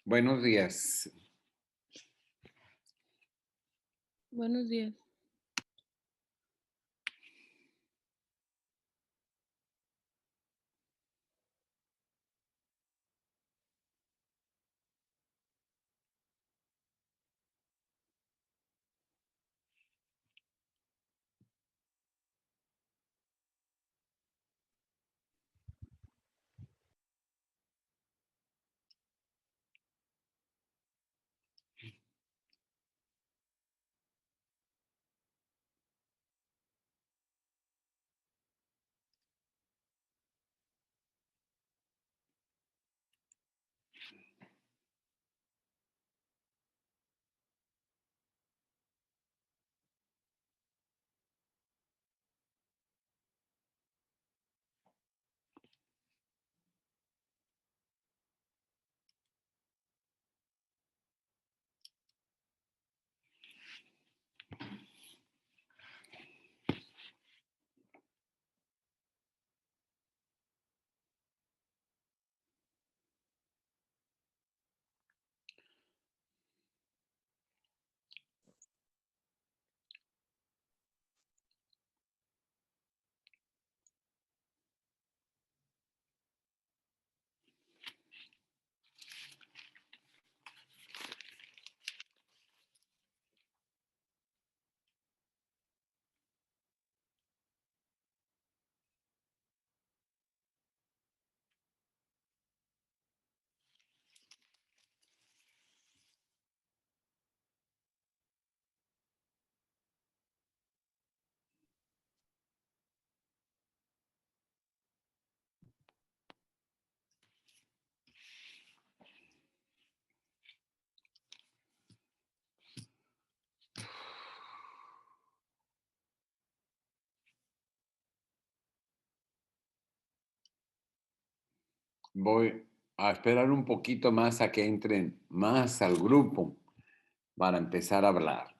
Buenos días. Buenos días. Voy a esperar un poquito más a que entren más al grupo para empezar a hablar.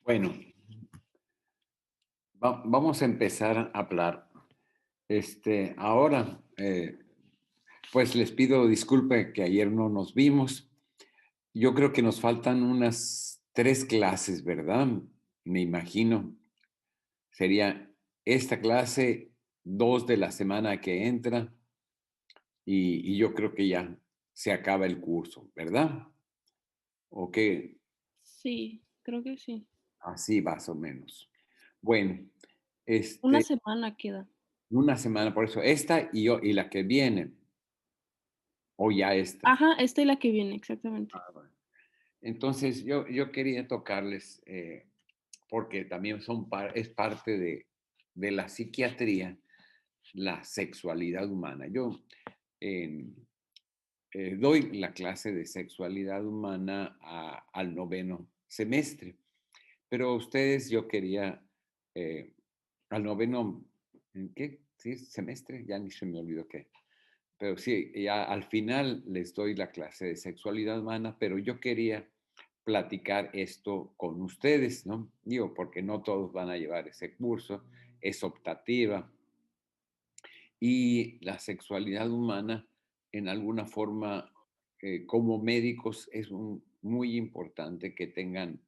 Bueno, vamos a empezar a hablar. Ahora, pues les pido disculpa que ayer no nos vimos. Yo creo que nos faltan unas 3 clases, ¿verdad? Me imagino. Sería esta clase, 2 de la semana que entra y yo creo que ya se acaba el curso, ¿verdad? ¿O qué? Sí, creo que sí. Así más o menos. Bueno, Una este, semana queda. una semana, por eso esta y la que viene. o ya esta. Ajá, esta y la que viene, exactamente. Ah, bueno. Entonces, yo quería tocarles, porque también es parte de la psiquiatría, la sexualidad humana. Yo em, doy la clase de sexualidad humana al noveno semestre, pero ustedes yo quería, eh, al noveno, ¿en qué? Sí, semestre, ya ni se me olvidó qué. Pero sí, ya al final les doy la clase de sexualidad humana, pero yo quería platicar esto con ustedes, ¿no? Digo, porque no todos van a llevar ese curso, es optativa y la sexualidad humana en alguna forma, como médicos, es muy importante que tengan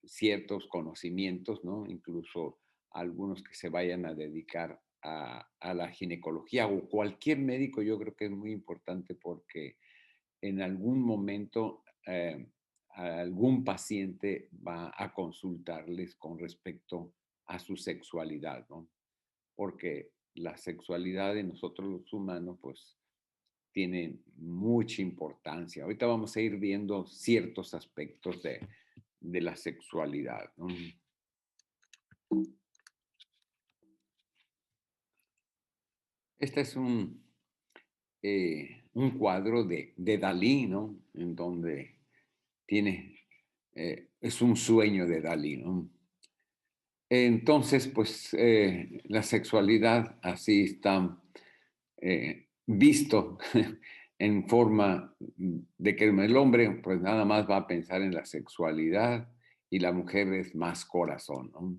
ciertos conocimientos, ¿no? Incluso algunos que se vayan a dedicar a la ginecología o cualquier médico, yo creo que es muy importante porque en algún momento algún paciente va a consultarles con respecto a su sexualidad, ¿no? Porque la sexualidad de nosotros los humanos, pues, tiene mucha importancia. Ahorita vamos a ir viendo ciertos aspectos de la sexualidad, ¿no? Este es un cuadro de Dalí, ¿no? En donde tiene, es un sueño de Dalí, ¿no? Entonces, pues la sexualidad así está visto en forma de que el hombre pues nada más va a pensar en la sexualidad y la mujer es más corazón, ¿no?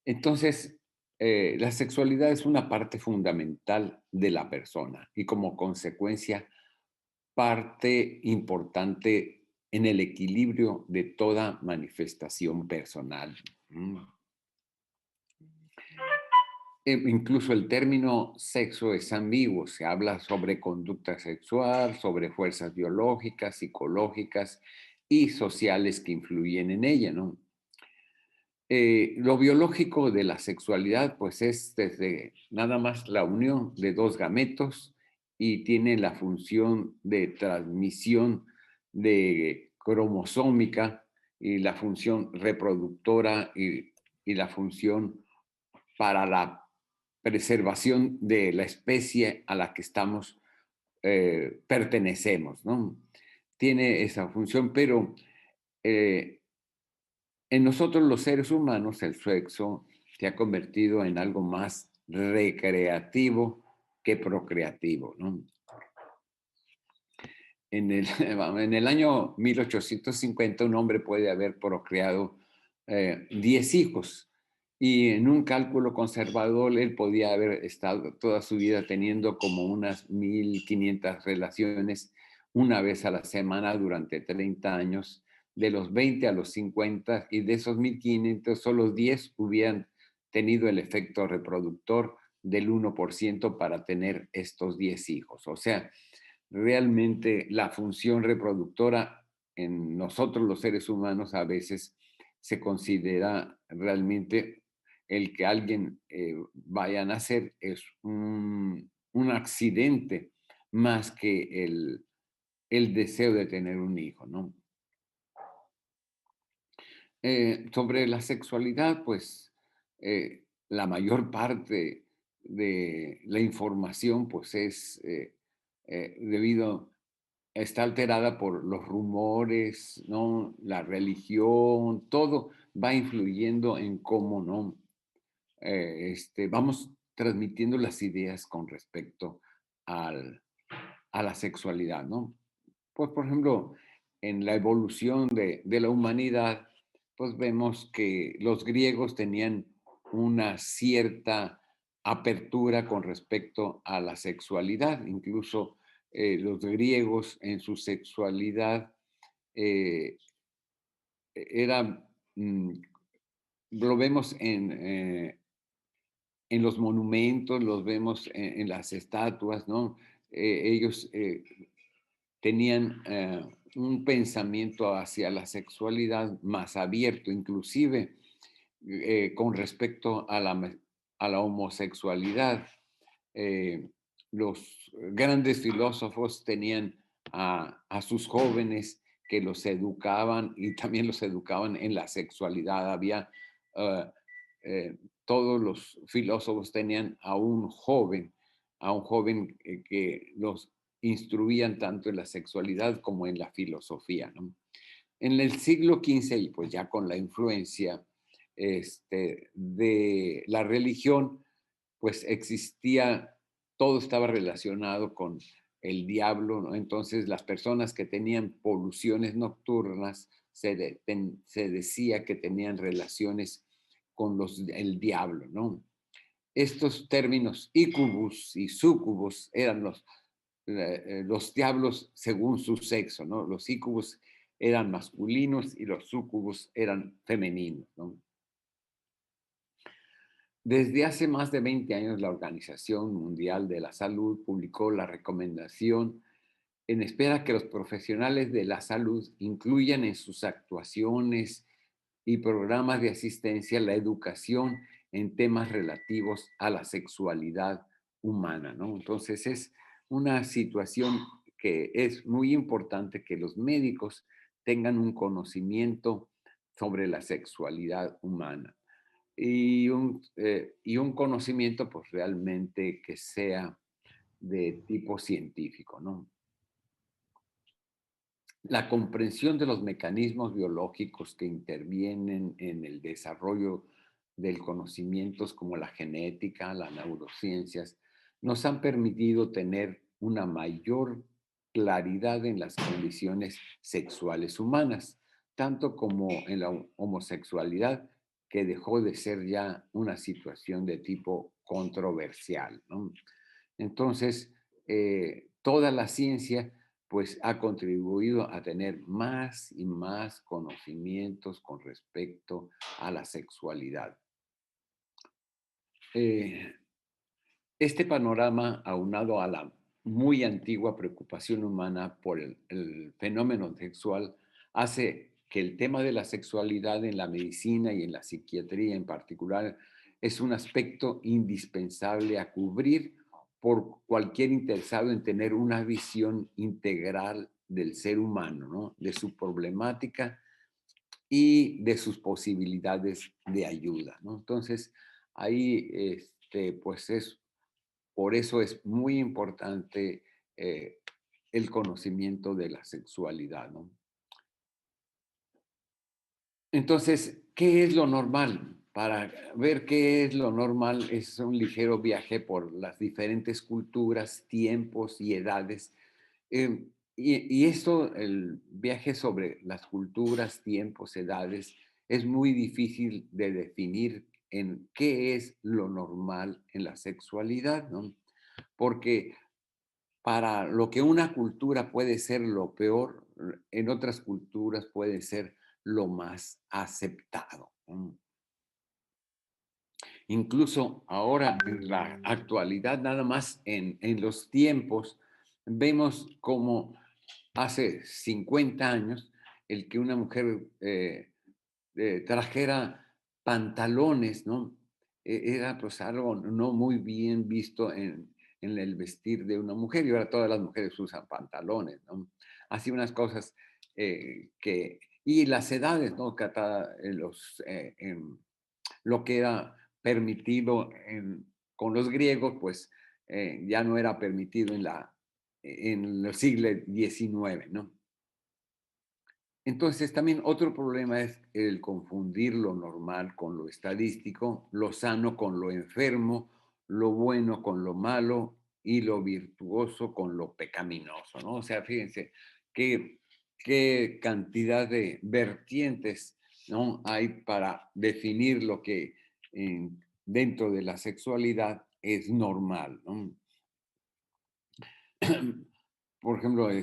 Entonces, la sexualidad es una parte fundamental de la persona y como consecuencia parte importante en el equilibrio de toda manifestación personal. ¿Mm? Incluso el término sexo es ambiguo, se habla sobre conducta sexual, sobre fuerzas biológicas, psicológicas y sociales que influyen en ella, ¿no? Lo biológico de la sexualidad, pues es desde nada más la unión de dos gametos y tiene la función de transmisión de cromosómica y la función reproductora y la función para la preservación de la especie a la que estamos, pertenecemos, ¿no? Tiene esa función, pero eh, en nosotros los seres humanos el sexo se ha convertido en algo más recreativo que procreativo, ¿no? En el, en el año 1850 un hombre puede haber procreado 10 hijos y en un cálculo conservador él podía haber estado toda su vida teniendo como unas 1500 relaciones una vez a la semana durante 30 años, de los 20 a los 50 y de esos 1500 solo 10 hubieran tenido el efecto reproductor del 1% para tener estos 10 hijos. O sea, realmente la función reproductora en nosotros los seres humanos a veces se considera realmente el que alguien vaya a nacer es un accidente más que el deseo de tener un hijo, ¿no? Sobre la sexualidad, pues la mayor parte de la información pues es debido está alterada por los rumores, ¿no? La religión, todo va influyendo en cómo, ¿no? Vamos transmitiendo las ideas con respecto al, a la sexualidad, ¿no? Pues, por ejemplo, en la evolución de la humanidad, pues vemos que los griegos tenían una cierta apertura con respecto a la sexualidad. Incluso los griegos en su sexualidad eh, era, mm, lo vemos en los monumentos, los vemos en las estatuas, ¿no? Ellos tenían un pensamiento hacia la sexualidad más abierto, inclusive con respecto a la homosexualidad. Eh, los grandes filósofos tenían a sus jóvenes que los educaban y también los educaban en la sexualidad. Había, ah, todos los filósofos tenían a un joven que los instruían tanto en la sexualidad como en la filosofía, ¿no? En el siglo XV, y pues ya con la influencia de la religión, pues existía, todo estaba relacionado con el diablo, ¿no? Entonces las personas que tenían poluciones nocturnas se decía que tenían relaciones con el diablo, ¿no? Estos términos incubus y sucubus eran los diablos según su sexo, ¿no? Los incubus eran masculinos y los sucubus eran femeninos, ¿no? Desde hace más de 20 años, la Organización Mundial de la Salud publicó la recomendación en espera que los profesionales de la salud incluyan en sus actuaciones y programas de asistencia la educación en temas relativos a la sexualidad humana, ¿no? Entonces es una situación que es muy importante que los médicos tengan un conocimiento sobre la sexualidad humana y un conocimiento pues realmente que sea de tipo científico, ¿no? La comprensión de los mecanismos biológicos que intervienen en el desarrollo del conocimientos como la genética, las neurociencias, nos han permitido tener una mayor claridad en las condiciones sexuales humanas, tanto como en la homosexualidad, que dejó de ser ya una situación de tipo controversial, ¿no? Entonces, toda la ciencia pues ha contribuido a tener más y más conocimientos con respecto a la sexualidad. Eh, este panorama, aunado a la muy antigua preocupación humana por el fenómeno sexual, hace que el tema de la sexualidad en la medicina y en la psiquiatría en particular es un aspecto indispensable a cubrir por cualquier interesado en tener una visión integral del ser humano, ¿no? De su problemática y de sus posibilidades de ayuda, ¿no? Entonces, ahí, pues es por eso es muy importante el conocimiento de la sexualidad, ¿no? Entonces, ¿qué es lo normal? Para ver qué es lo normal es un ligero viaje por las diferentes culturas, tiempos y edades. Y esto, el viaje sobre las culturas, tiempos, edades, es muy difícil de definir en qué es lo normal en la sexualidad, ¿no? Porque para lo que una cultura puede ser lo peor, en otras culturas puede ser lo más aceptado. Incluso ahora, en la actualidad, nada más en los tiempos, vemos como hace 50 años el que una mujer trajera pantalones, ¿no? Era pues algo no muy bien visto en el vestir de una mujer y ahora todas las mujeres usan pantalones, ¿no? Así unas cosas y las edades, ¿no? Lo que era permitido con los griegos, pues ya no era permitido en el siglo XIX, ¿no? Entonces, también otro problema es el confundir lo normal con lo estadístico, lo sano con lo enfermo, lo bueno con lo malo y lo virtuoso con lo pecaminoso, ¿no? O sea, fíjense qué, qué cantidad de vertientes, ¿no? Hay para definir lo que dentro de la sexualidad es normal, ¿no? Por ejemplo, en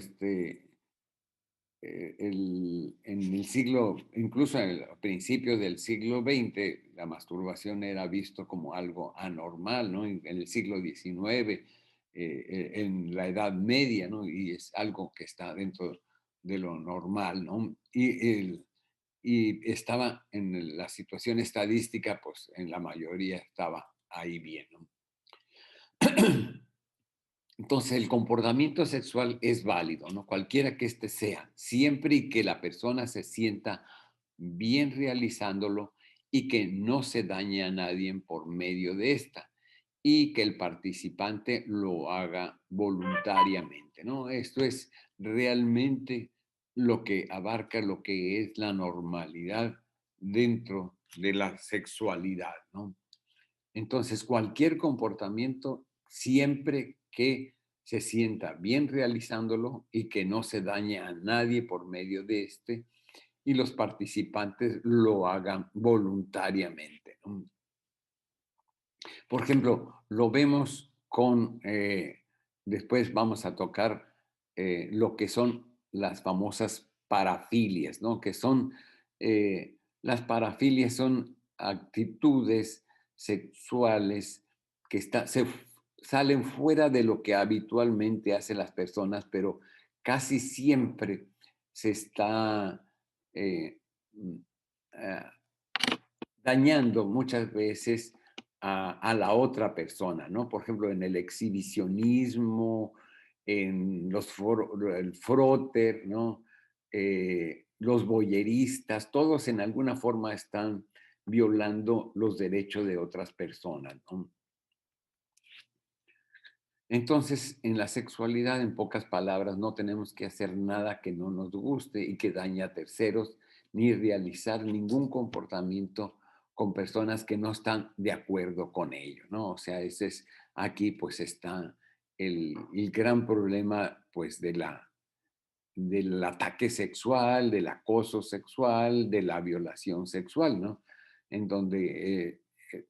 el siglo, incluso en el principio del siglo XX, la masturbación era visto como algo anormal, ¿no? En el siglo XIX, en la Edad Media, ¿no? Y es algo que está dentro de lo normal, ¿no? Y estaba en la situación estadística, pues en la mayoría estaba ahí bien, ¿no? Entonces, el comportamiento sexual es válido, ¿no? Cualquiera que éste sea, siempre y que la persona se sienta bien realizándolo y que no se dañe a nadie por medio de esta y que el participante lo haga voluntariamente, ¿no? Esto es realmente lo que abarca lo que es la normalidad dentro de la sexualidad, ¿no? Entonces, cualquier comportamiento, siempre que se sienta bien realizándolo y que no se dañe a nadie por medio de este, y los participantes lo hagan voluntariamente, ¿no? Por ejemplo, lo vemos con, después vamos a tocar lo que son las famosas parafilias, ¿no? Que son, las parafilias son actitudes sexuales que salen fuera de lo que habitualmente hacen las personas, pero casi siempre se está eh, mm, ah, dañando muchas veces a la otra persona, ¿no? Por ejemplo, en el exhibicionismo, en el frotter, ¿no? Los boyeristas, todos en alguna forma están violando los derechos de otras personas, ¿no? Entonces, en la sexualidad, en pocas palabras, no tenemos que hacer nada que no nos guste y que dañe a terceros, ni realizar ningún comportamiento con personas que no están de acuerdo con ello, ¿no? O sea, aquí pues está el gran problema pues del ataque sexual, del acoso sexual, de la violación sexual, ¿no? En donde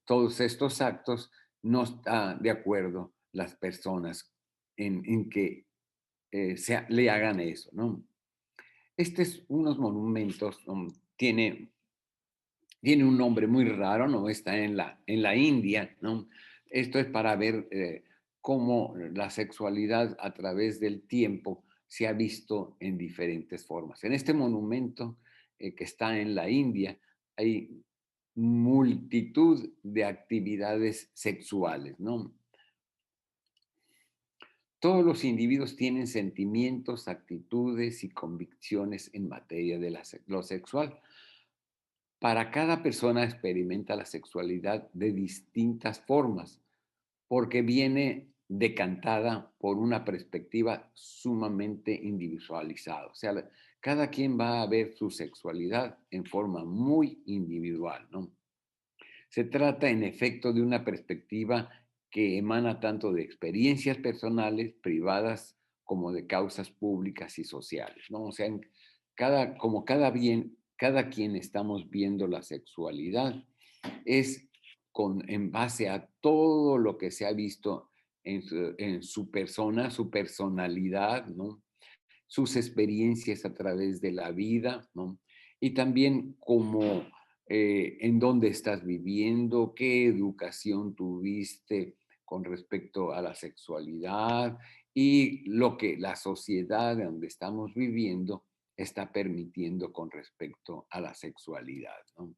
todos estos actos no están de acuerdo las personas en que le hagan eso, ¿no? Este es unos monumentos, tiene un nombre muy raro, ¿no? Está en la India, ¿no? Esto es para ver cómo la sexualidad a través del tiempo se ha visto en diferentes formas. En este monumento que está en la India hay multitud de actividades sexuales, ¿no? Todos los individuos tienen sentimientos, actitudes y convicciones en materia de lo sexual. Para cada persona experimenta la sexualidad de distintas formas, porque viene decantada por una perspectiva sumamente individualizada. O sea, cada quien va a ver su sexualidad en forma muy individual, ¿no? Se trata, en efecto, de una perspectiva que emana tanto de experiencias personales, privadas, como de causas públicas y sociales, ¿no? O sea, como cada quien estamos viendo la sexualidad, es en base a todo lo que se ha visto en su persona, su personalidad, ¿no? Sus experiencias a través de la vida, ¿no? Y también como en dónde estás viviendo, qué educación tuviste con respecto a la sexualidad y lo que la sociedad donde estamos viviendo está permitiendo con respecto a la sexualidad, ¿no?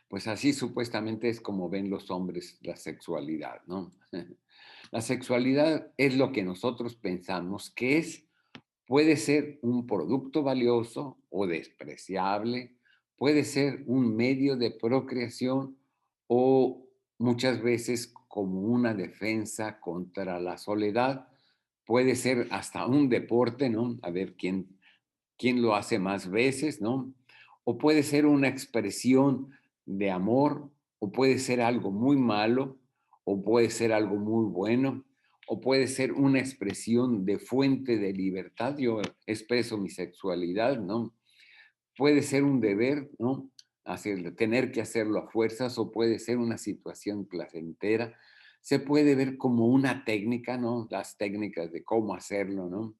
Pues así supuestamente es como ven los hombres la sexualidad, ¿no? La sexualidad es lo que nosotros pensamos que es. Puede ser un producto valioso o despreciable, puede ser un medio de procreación o muchas veces como una defensa contra la soledad, puede ser hasta un deporte, ¿no? A ver quién lo hace más veces, ¿no? O puede ser una expresión de amor, o puede ser algo muy malo, o puede ser algo muy bueno, o puede ser una expresión de fuente de libertad. Yo expreso mi sexualidad, ¿no? Puede ser un deber, ¿no? Tener que hacerlo a fuerzas, o puede ser una situación placentera. Se puede ver como una técnica, ¿no? Las técnicas de cómo hacerlo, ¿no?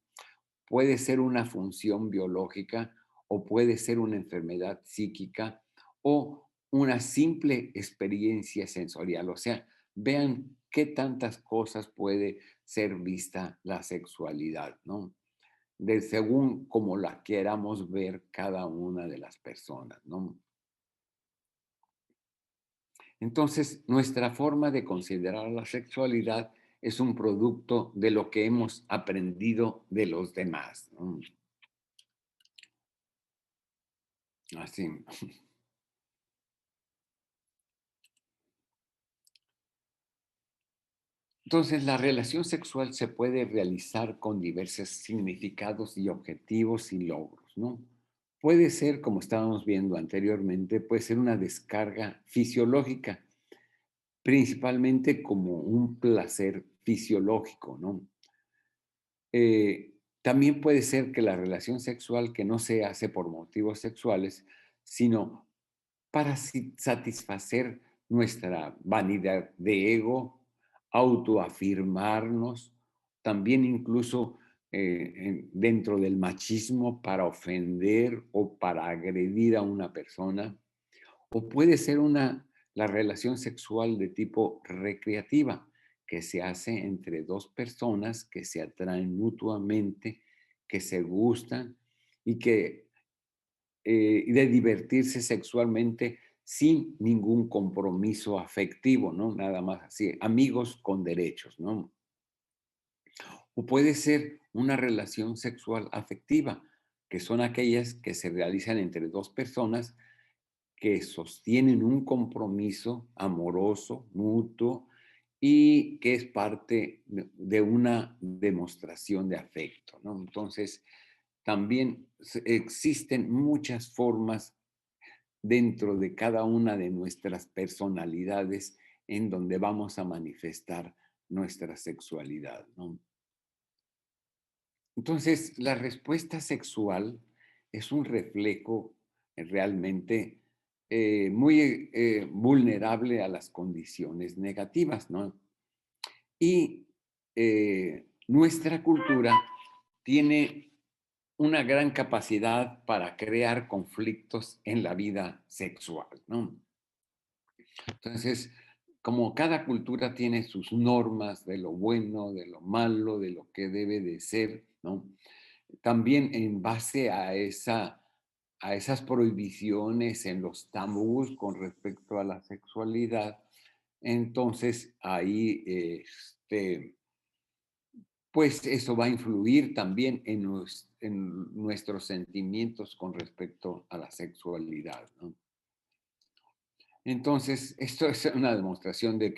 Puede ser una función biológica o puede ser una enfermedad psíquica o una simple experiencia sensorial. O sea, vean qué tantas cosas puede ser vista la sexualidad, ¿no? Según como la queramos ver cada una de las personas, ¿no? Entonces, nuestra forma de considerar la sexualidad es un producto de lo que hemos aprendido de los demás, ¿no? Así. Entonces, la relación sexual se puede realizar con diversos significados y objetivos y logros, ¿no? Puede ser, como estábamos viendo anteriormente, puede ser una descarga fisiológica, principalmente como un placer fisiológico, ¿no? También puede ser que la relación sexual que no se hace por motivos sexuales, sino para satisfacer nuestra vanidad de ego, autoafirmarnos, también incluso dentro del machismo para ofender o para agredir a una persona, o puede ser la relación sexual de tipo recreativa, que se hace entre dos personas que se atraen mutuamente, que se gustan y y de divertirse sexualmente sin ningún compromiso afectivo, ¿no? Nada más así, amigos con derechos, ¿no? O puede ser una relación sexual afectiva, que son aquellas que se realizan entre dos personas que sostienen un compromiso amoroso, mutuo, y que es parte de una demostración de afecto, ¿no? Entonces, también existen muchas formas dentro de cada una de nuestras personalidades en donde vamos a manifestar nuestra sexualidad, ¿no? Entonces, la respuesta sexual es un reflejo realmente muy vulnerable a las condiciones negativas, ¿no? Y nuestra cultura tiene una gran capacidad para crear conflictos en la vida sexual, ¿no? Entonces, como cada cultura tiene sus normas de lo bueno, de lo malo, de lo que debe de ser, ¿no? También en base a esas prohibiciones en los tabús con respecto a la sexualidad, entonces ahí, pues eso va a influir también en, en nuestros sentimientos con respecto a la sexualidad, ¿no? Entonces, esto es una demostración de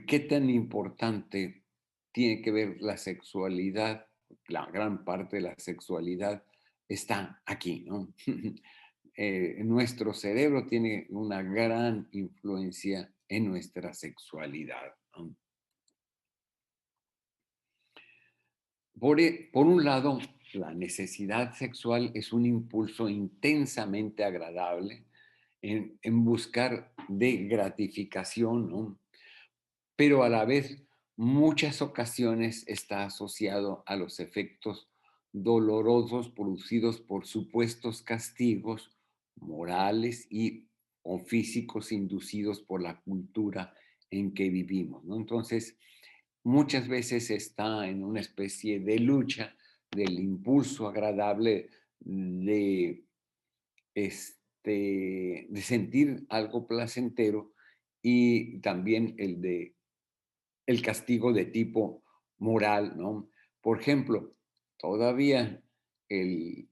qué tan importante tiene que ver la sexualidad, la gran parte de la sexualidad está aquí, ¿no? Nuestro cerebro tiene una gran influencia en nuestra sexualidad, ¿no? Por un lado, la necesidad sexual es un impulso intensamente agradable en buscar de gratificación, ¿no? Pero a la vez muchas ocasiones está asociado a los efectos dolorosos producidos por supuestos castigos morales y o físicos inducidos por la cultura en que vivimos, ¿no? Entonces, muchas veces está en una especie de lucha del impulso agradable de, de sentir algo placentero y también el castigo de tipo moral, ¿no? Por ejemplo, todavía el,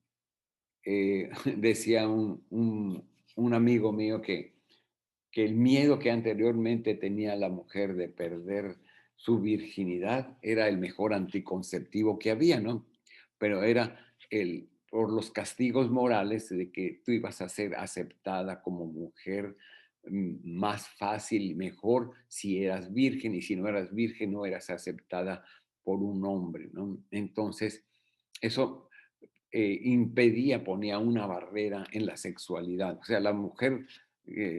decía un amigo mío que el miedo que anteriormente tenía la mujer de perder su virginidad era el mejor anticonceptivo que había, ¿no? Pero era por los castigos morales de que tú ibas a ser aceptada como mujer más fácil y mejor si eras virgen y si no eras virgen no eras aceptada por un hombre, ¿no? Entonces, eso impedía, ponía una barrera en la sexualidad. O sea, la mujer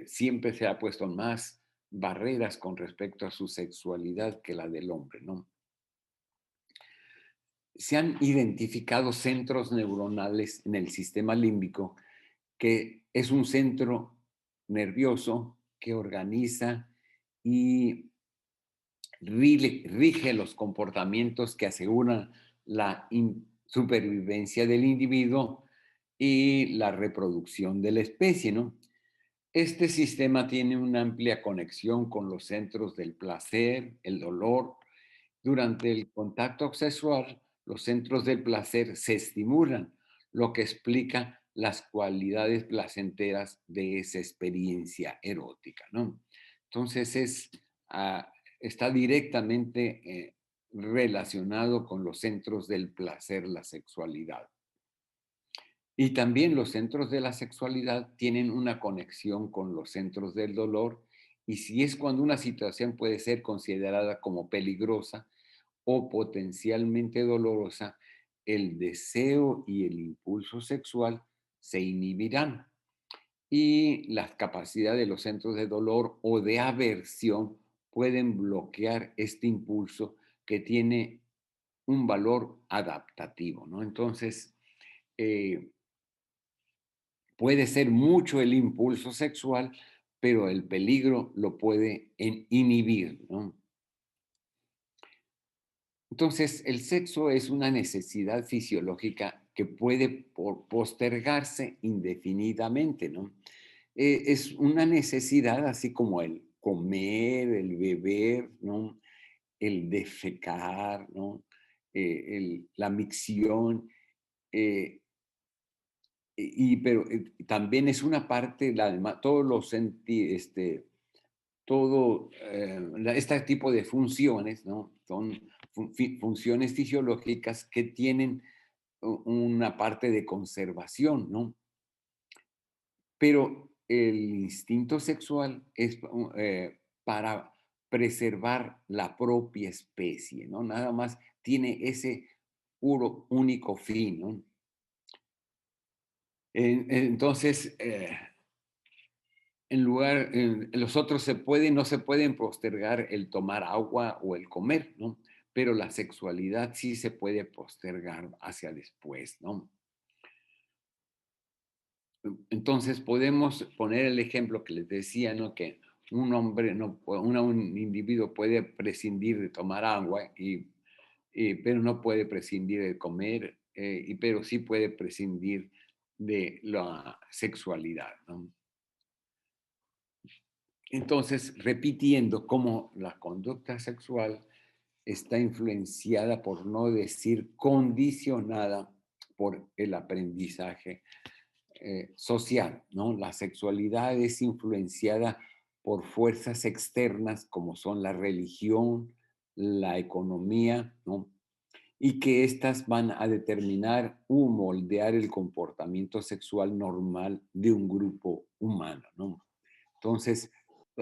siempre se ha puesto más barreras con respecto a su sexualidad que la del hombre, ¿no? Se han identificado centros neuronales en el sistema límbico, que es un centro nervioso que organiza y rige los comportamientos que aseguran la supervivencia del individuo y la reproducción de la especie, ¿no? Este sistema tiene una amplia conexión con los centros del placer, el dolor. Durante el contacto sexual, los centros del placer se estimulan, lo que explica las cualidades placenteras de esa experiencia erótica, ¿no? Entonces ah, está directamente relacionado con los centros del placer, la sexualidad. Y también los centros de la sexualidad tienen una conexión con los centros del dolor, y si es cuando una situación puede ser considerada como peligrosa o potencialmente dolorosa, el deseo y el impulso sexual se inhibirán, y las capacidades de los centros de dolor o de aversión pueden bloquear este impulso que tiene un valor adaptativo, ¿no? Entonces, eh, puede ser mucho el impulso sexual, pero el peligro lo puede inhibir, ¿no? Entonces, el sexo es una necesidad fisiológica que puede postergarse indefinidamente, ¿no? Es una necesidad así como el comer, el beber, ¿no? El defecar, ¿no? La micción, eh, pero también es una parte, todos los todo este tipo de funciones, ¿no? Son funciones fisiológicas que tienen una parte de conservación, ¿no? Pero el instinto sexual es para preservar la propia especie, ¿no? Nada más tiene ese puro, único fin, ¿no? Entonces, los otros no se pueden postergar el tomar agua o el comer, ¿no? Pero la sexualidad sí se puede postergar hacia después, ¿no? Entonces podemos poner el ejemplo que les decía, ¿no? Que un hombre, un individuo puede prescindir de tomar agua, pero no puede prescindir de comer, pero sí puede prescindir de la sexualidad, ¿no? Entonces, repitiendo cómo la conducta sexual está influenciada, por no decir condicionada, por el aprendizaje social, ¿no? La sexualidad es influenciada por fuerzas externas como son la religión, la economía, ¿no? Y que éstas van a determinar o moldear el comportamiento sexual normal de un grupo humano, ¿no? Entonces,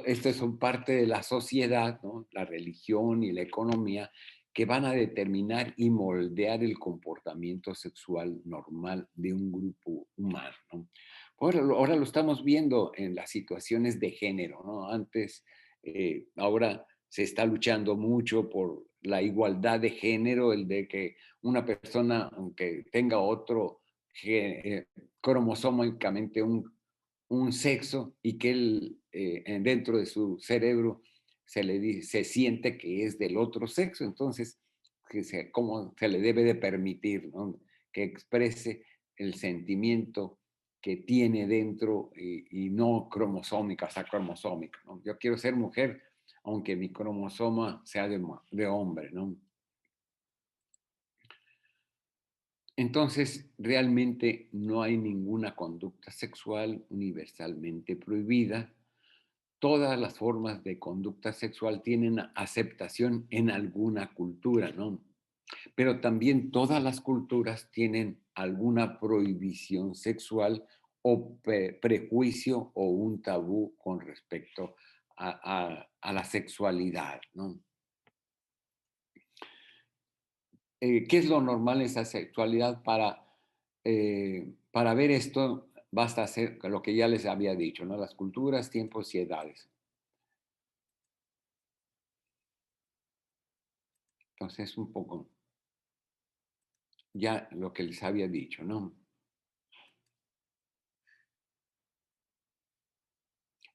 estas son parte de la sociedad, ¿no? La religión y la economía, que van a determinar y moldear el comportamiento sexual normal de un grupo humano, ¿no? Ahora lo estamos viendo en las situaciones de género, ¿no? Antes, ahora se está luchando mucho por la igualdad de género, el de que una persona, aunque tenga otro cromosómicamente un sexo, y que él dentro de su cerebro se siente que es del otro sexo, entonces cómo se le debe de permitir, ¿no? Que exprese el sentimiento que tiene dentro, y no cromosómica, o sea, cromosómica, ¿no? Yo quiero ser mujer, aunque mi cromosoma sea de hombre, ¿no? Entonces, realmente no hay ninguna conducta sexual universalmente prohibida. Todas las formas de conducta sexual tienen aceptación en alguna cultura, ¿no? Pero también todas las culturas tienen alguna prohibición sexual o prejuicio o un tabú con respecto a la sexualidad, ¿no? ¿Qué es lo normal en esa sexualidad? Para ver esto, basta hacer lo que ya les había dicho, ¿no? Las culturas, tiempos y edades. Entonces, un poco ya lo que les había dicho, ¿no?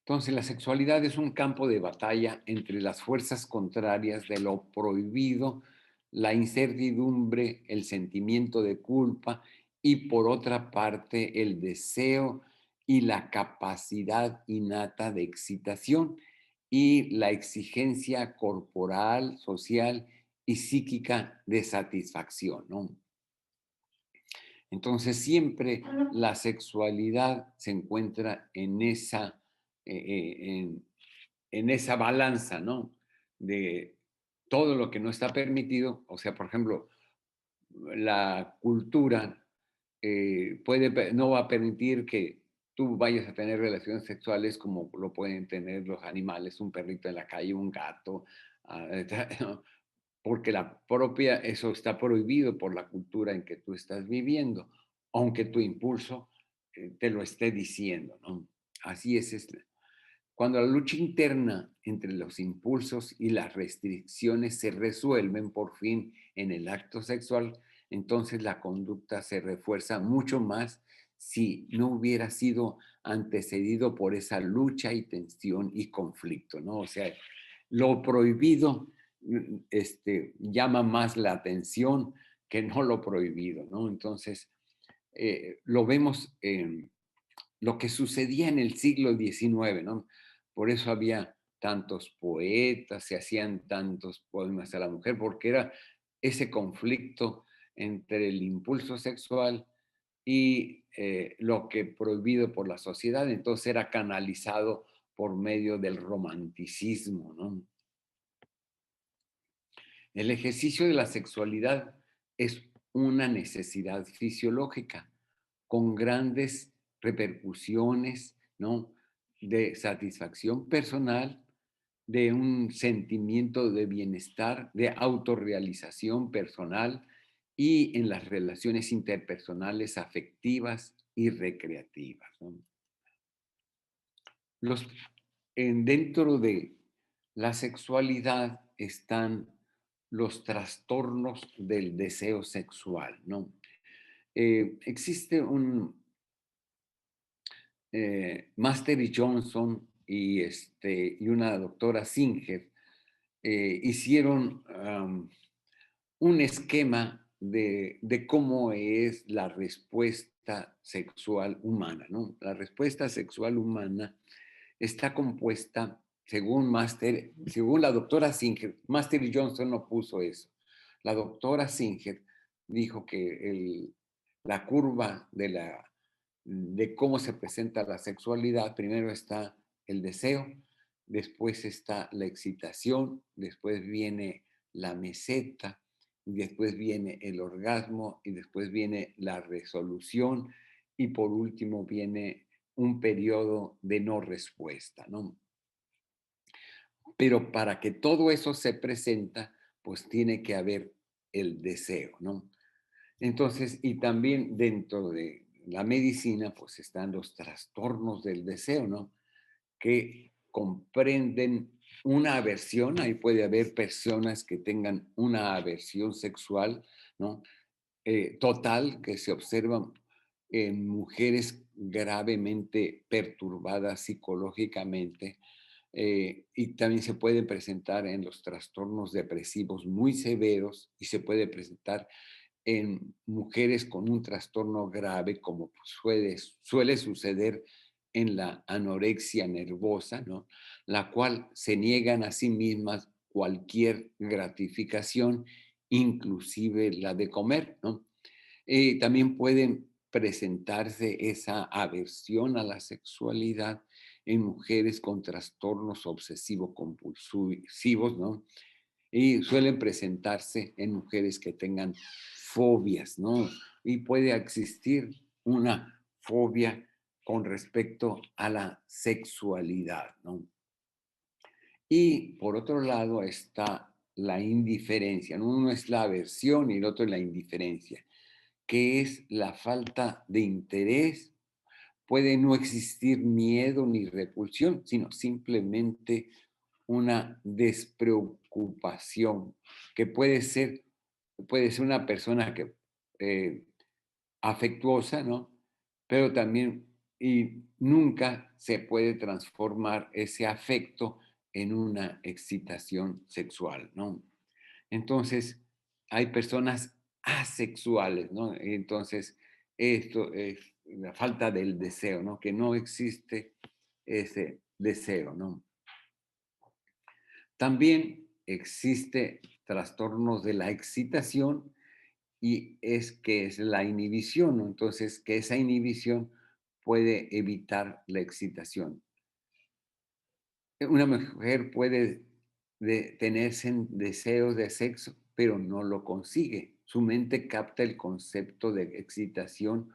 Entonces, la sexualidad es un campo de batalla entre las fuerzas contrarias de lo prohibido, la incertidumbre, el sentimiento de culpa y, por otra parte, el deseo y la capacidad innata de excitación y la exigencia corporal, social y psíquica de satisfacción, ¿no? Entonces siempre la sexualidad se encuentra en esa balanza, ¿no? De todo lo que no está permitido, o sea, por ejemplo, la cultura no va a permitir que tú vayas a tener relaciones sexuales como lo pueden tener los animales, un perrito en la calle, un gato, ¿no? Porque eso está prohibido por la cultura en que tú estás viviendo, aunque tu impulso te lo esté diciendo, ¿no? Así es. Cuando la lucha interna entre los impulsos y las restricciones se resuelven por fin en el acto sexual, entonces la conducta se refuerza mucho más si no hubiera sido antecedido por esa lucha y tensión y conflicto, ¿no? O sea, lo prohibido llama más la atención que no lo prohibido, ¿no? Entonces, lo vemos en lo que sucedía en el siglo XIX, ¿no? Por eso había tantos poetas, se hacían tantos poemas a la mujer, porque era ese conflicto entre el impulso sexual y lo que prohibido por la sociedad, entonces era canalizado por medio del romanticismo, ¿no? El ejercicio de la sexualidad es una necesidad fisiológica con grandes repercusiones, ¿no? De satisfacción personal, de un sentimiento de bienestar, de autorrealización personal y en las relaciones interpersonales afectivas y recreativas, ¿no? Los, Dentro de la sexualidad están los trastornos del deseo sexual, ¿no? Existe un Master y Johnson y una doctora Singer hicieron un esquema de cómo es la respuesta sexual humana, ¿no? La respuesta sexual humana está compuesta, según la doctora Singer, Master y Johnson no puso eso. La doctora Singer dijo que la curva de cómo se presenta la sexualidad, primero está el deseo, después está la excitación, después viene la meseta, después viene el orgasmo y después viene la resolución y por último viene un periodo de no respuesta, ¿no? Pero para que todo eso se presenta, pues tiene que haber el deseo, ¿no? Entonces, y también dentro de la medicina, pues están los trastornos del deseo, ¿no? Que comprenden una aversión, ahí puede haber personas que tengan una aversión sexual, ¿no? Total, que se observan en mujeres gravemente perturbadas psicológicamente, y también se puede presentar en los trastornos depresivos muy severos y se puede presentar en mujeres con un trastorno grave, como suele suceder en la anorexia nervosa, ¿no? La cual se niegan a sí mismas cualquier gratificación, inclusive la de comer, ¿no? También pueden presentarse esa aversión a la sexualidad en mujeres con trastornos obsesivo-compulsivos, ¿no? Y suelen presentarse en mujeres que tengan fobias, ¿no? Y puede existir una fobia con respecto a la sexualidad, ¿no? Y por otro lado está la indiferencia, ¿no? Uno es la aversión y el otro es la indiferencia, que es la falta de interés. Puede no existir miedo ni repulsión, sino simplemente una despreocupación, que puede ser una persona que, eh, afectuosa, ¿no? Pero también, y nunca se puede transformar ese afecto en una excitación sexual, ¿no? Entonces, hay personas asexuales, ¿no? Entonces, esto es la falta del deseo, ¿no? Que no existe ese deseo, ¿no? También existe trastornos de la excitación y es que es la inhibición, ¿no? Entonces, que esa inhibición puede evitar la excitación. Una mujer puede tener deseos de sexo, pero no lo consigue. Su mente capta el concepto de excitación,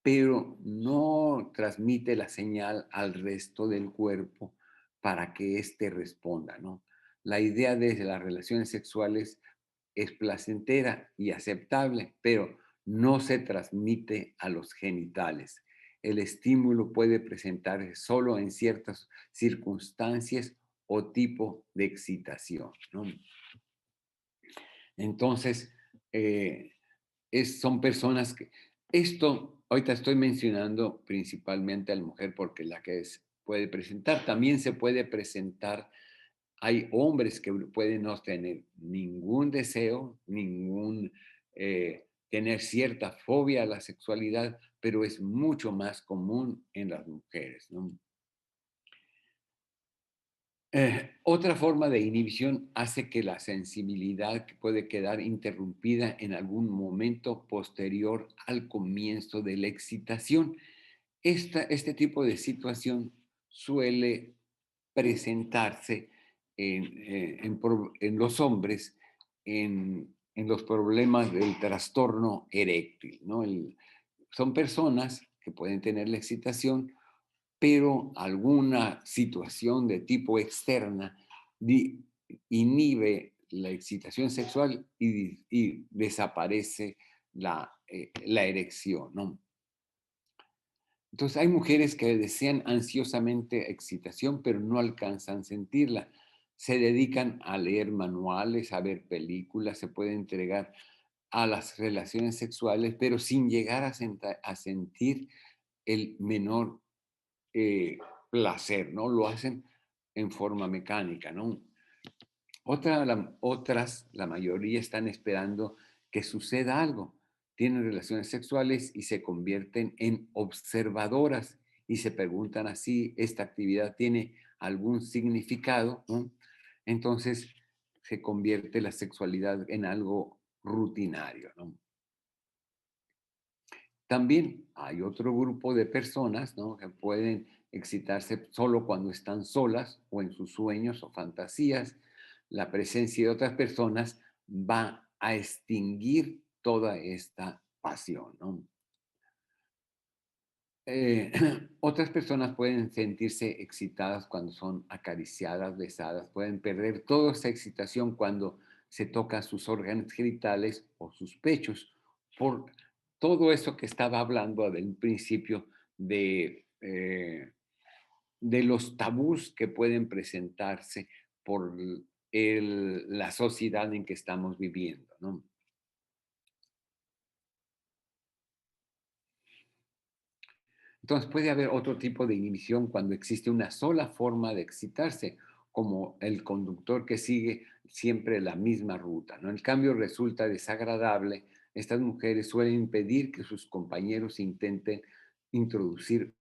pero no transmite la señal al resto del cuerpo para que éste responda, ¿no? La idea de las relaciones sexuales es placentera y aceptable, pero no se transmite a los genitales. El estímulo puede presentarse solo en ciertas circunstancias o tipo de excitación, ¿no? Entonces, eh, son personas que... Esto, ahorita estoy mencionando principalmente a la mujer porque la que puede presentar, también se puede presentar. Hay hombres que pueden no tener ningún deseo, tener cierta fobia a la sexualidad, pero es mucho más común en las mujeres, ¿no? Otra forma de inhibición hace que la sensibilidad puede quedar interrumpida en algún momento posterior al comienzo de la excitación. Este tipo de situación suele presentarse en los hombres en los problemas del trastorno eréctil, ¿no? Son personas que pueden tener la excitación, pero alguna situación de tipo externa di- inhibe la excitación sexual y desaparece la erección, ¿no? Entonces hay mujeres que desean ansiosamente excitación, pero no alcanzan a sentirla. Se dedican a leer manuales, a ver películas, se pueden entregar a las relaciones sexuales, pero sin llegar a sentir el menor eh, placer, ¿no? Lo hacen en forma mecánica, ¿no? Otras, la mayoría están esperando que suceda algo. Tienen relaciones sexuales y se convierten en observadoras y se preguntan así, ¿esta actividad tiene algún significado? ¿No? Entonces se convierte la sexualidad en algo rutinario, ¿no? También hay otro grupo de personas, ¿no? Que pueden excitarse solo cuando están solas o en sus sueños o fantasías. La presencia de otras personas va a extinguir toda esta pasión, ¿no? Eh, Otras personas pueden sentirse excitadas cuando son acariciadas, besadas, pueden perder toda esa excitación cuando se toca sus órganos genitales o sus pechos, por todo eso que estaba hablando del principio de los tabús que pueden presentarse por la sociedad en que estamos viviendo, ¿no? Entonces puede haber otro tipo de inhibición cuando existe una sola forma de excitarse, como el conductor que sigue siempre la misma ruta, ¿no? El cambio resulta desagradable. Estas mujeres suelen impedir que sus compañeros intenten introducir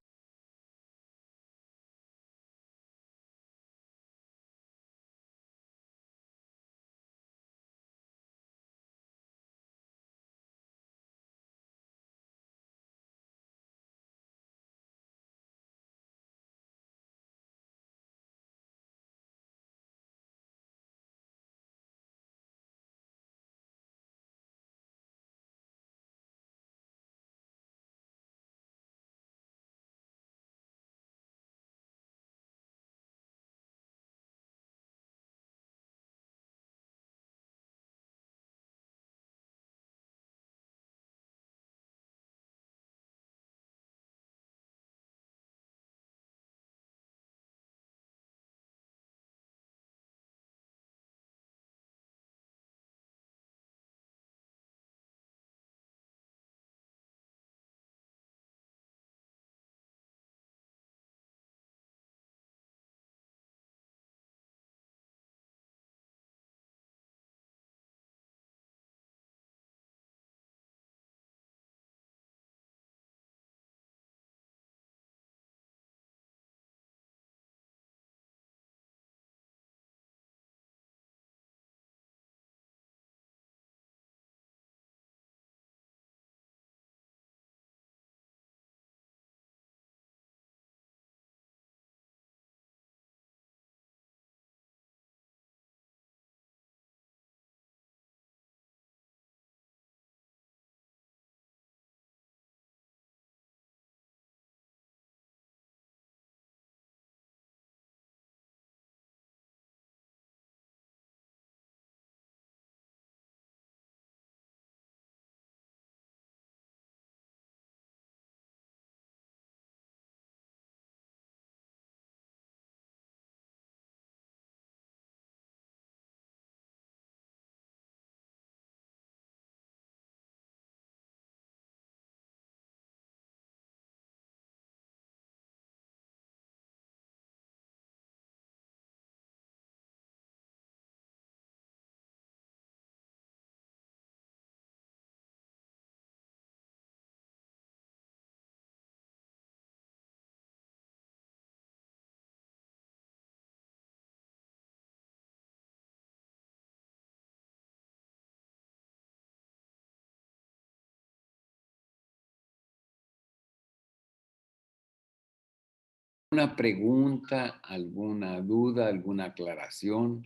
¿Alguna pregunta, alguna duda, alguna aclaración?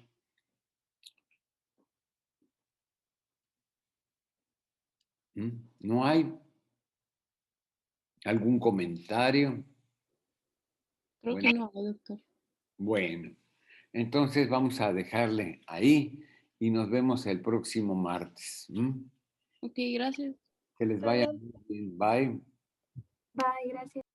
¿No hay algún comentario? Creo que Bueno, no, doctor. bueno, entonces vamos a dejarle ahí y nos vemos el próximo martes. Ok, gracias. Que les Está vaya bien. muy bien. Bye. Bye, gracias.